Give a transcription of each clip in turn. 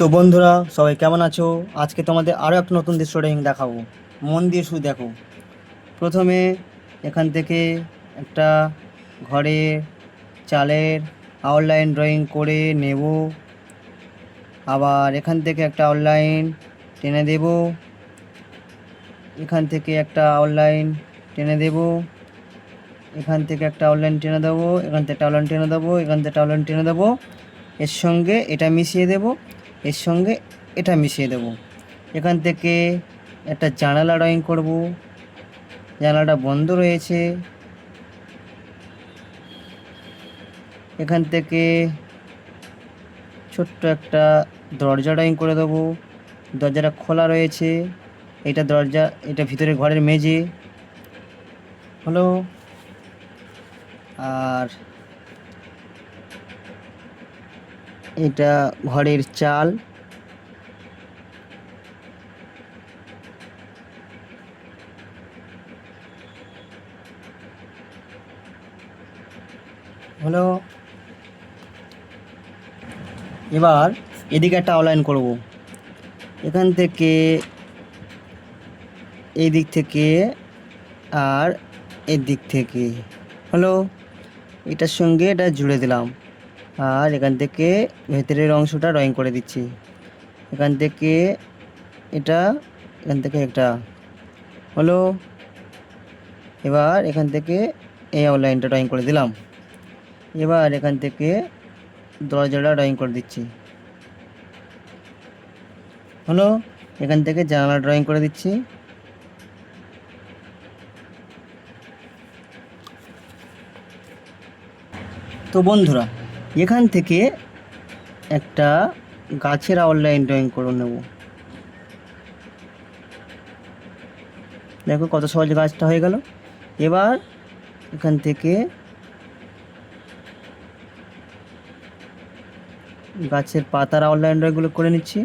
তো বন্ধুরা সবাই কেমন আছো? আজকে তোমাদের আরও একটা নতুন দৃশ্য ড্রয়িং দেখাবো। মন দিয়ে শুধু দেখো। প্রথমে এখান থেকে একটা ঘরে চালের আউটলাইন ড্রয়িং করে নেব। আবার এখান থেকে একটা আউটলাইন টেনে দেব। এখান থেকে একটা আউটলাইন টেনে দেব। এখান থেকে একটা আউটলাইন টেনে দেবো। এখান থেকে একটা আউটলাইন টেনে দেবো। এখান থেকে একটা আউটলাইন টেনে দেবো। এর সঙ্গে এটা মিশিয়ে দেব। এর সঙ্গে এটা মিশিয়ে দেব। এখান থেকে একটা জানালা ড্রয়িং করব। জানালাটা বন্ধ রয়েছে। এখান থেকে ছোট্ট একটা দরজা ড্রয়িং করে দেবো। দরজাটা খোলা রয়েছে। এটা দরজা, এটা ভিতরে ঘরের মেঝে হলো। আর এটা ঘরের চাল। হলো। এবার এদিকে একটা আউটলাইন করব। এখান থেকে এই দিক থেকে আর এর দিক থেকে হলো। এটার সঙ্গে এটা জুড়ে দিলাম। আর এখান থেকে ভেতরের অংশটা ড্রয়িং করে দিচ্ছি। এখান থেকে এটা, এখান থেকে একটা হলো। এবার এখান থেকে এই আউটলাইনটা ড্রয়িং করে দিলাম। এবার এখান থেকে দরজাটা ড্রয়িং করে দিচ্ছি হলো। এখান থেকে জানালা ড্রয়িং করে দিচ্ছি। তো বন্ধুরা এখান থেকে একটা গাছের আউটলাইন ড্রয়িং করে নেব। দেখো কত সহজে গাছটা হয়ে গেল। এবার এখান থেকে গাছের পাতার আউটলাইন ড্রয়িংগুলো করে নিচ্ছি।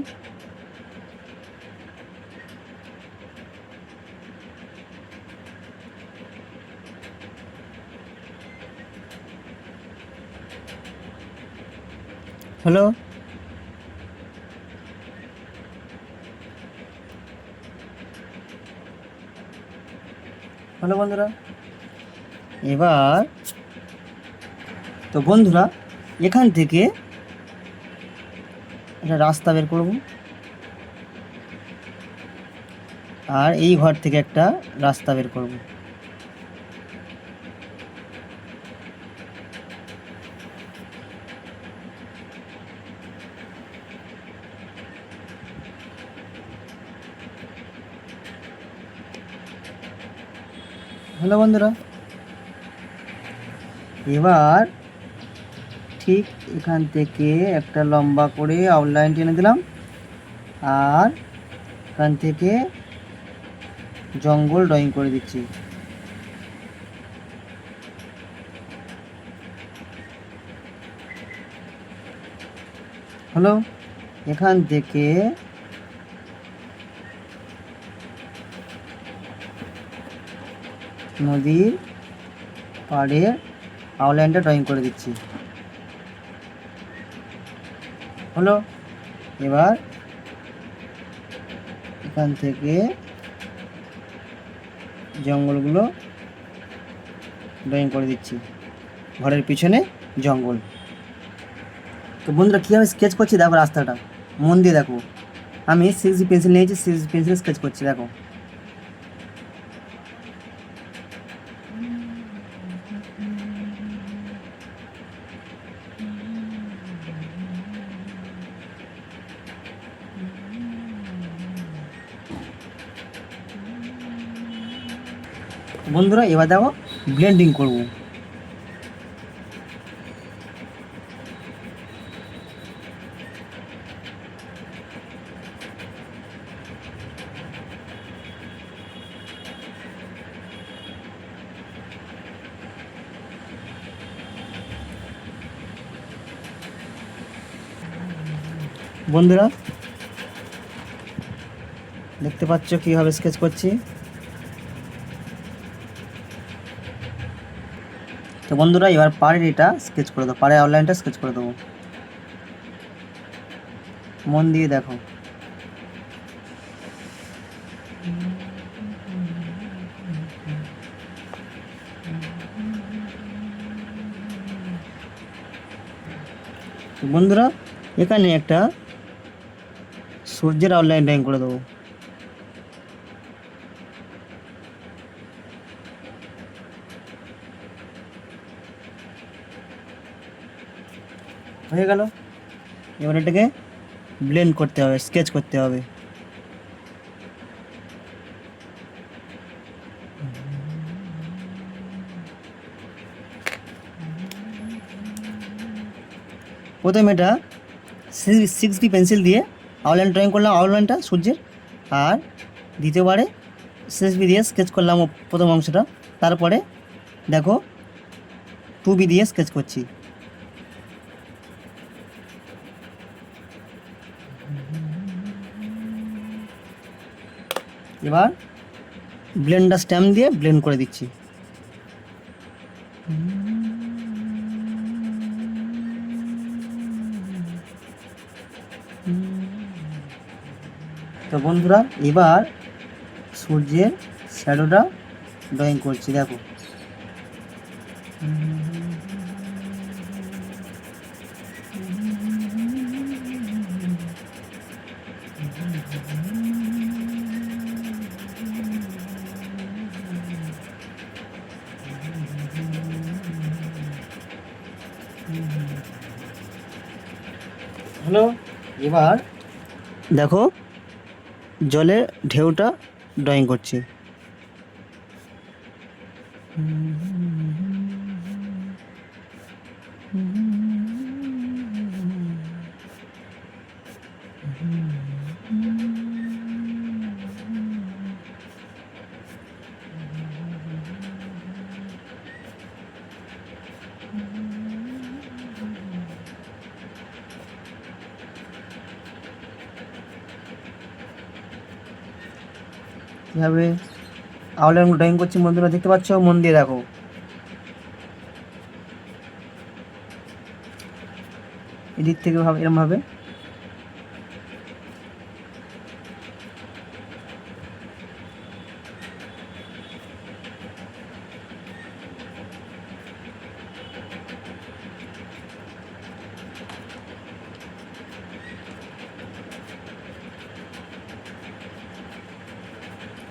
হলো। হলো বন্ধুরা। এবার তো বন্ধুরা এখান থেকে একটা রাস্তা বের করব। আর এই ঘর থেকে একটা রাস্তা বের করব। হ্যালো বন্ধুরা। এবার ঠিক এখান থেকে একটা লম্বা করে আউটলাইন টেনে দিলাম। আর এখান থেকে জঙ্গল ড্রয়িং করে দিচ্ছি। হলো। এখান থেকে নদীর পাড়ের আউটলাইনটা ড্রয়িং করে দিচ্ছি হলো। এবার এখান থেকে জঙ্গলগুলো ড্রয়িং করে দিচ্ছি। ঘরের পিছনে জঙ্গল। তো বন্ধুরা কীভাবে স্কেচ করছি দেখো, রাস্তাটা মন দিয়ে দেখো। আমি 6B পেন্সিল নিয়েছি, 6B পেন্সিল স্কেচ করছি দেখো। বন্ধুরা এবার দেখো ব্লেন্ডিং করব। বন্ধুরা দেখতে পাচ্ছ কীভাবে স্কেচ করছি। তো বন্ধুরা এবার পাড়ের এটা স্কেচ করে দেবো, পাড়ের আউটলাইনটা স্কেচ করে দেবো। মন দিয়ে দেখো। তো বন্ধুরা, এখানে একটা সূর্যের আউটলাইন ড্রয়িং করে দেবো। হয়ে গেল। এবার এটাকে ব্লেন্ড করতে হবে, স্কেচ করতে হবে। প্রথমে এটা 6B পেন্সিল দিয়ে আউটলাইন ড্রয়িং করলাম, আউটলাইনটা সূর্যের। আর দ্বিতীয়বারে 6B দিয়ে স্কেচ করলাম প্রথম অংশটা। তারপরে দেখো 2B দিয়ে স্কেচ করছি। এবার ব্লেন্ডার স্ট্যাম্প দিয়ে ব্লেন্ড করে দিচ্ছি। তো বন্ধুরা, এবার সূর্যের শ্যাডোটা ড্রয়িং করছি, দেখো। হলো। এবার দেখো জলের ঢেউটা ড্রয়িং করছি। কীভাবে আউটলাইন ড্রয়িং করছি বন্ধুরা দেখতে পাচ্ছ, মন দিয়ে দেখো। এদিক থেকে এরমভাবে।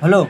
হলো।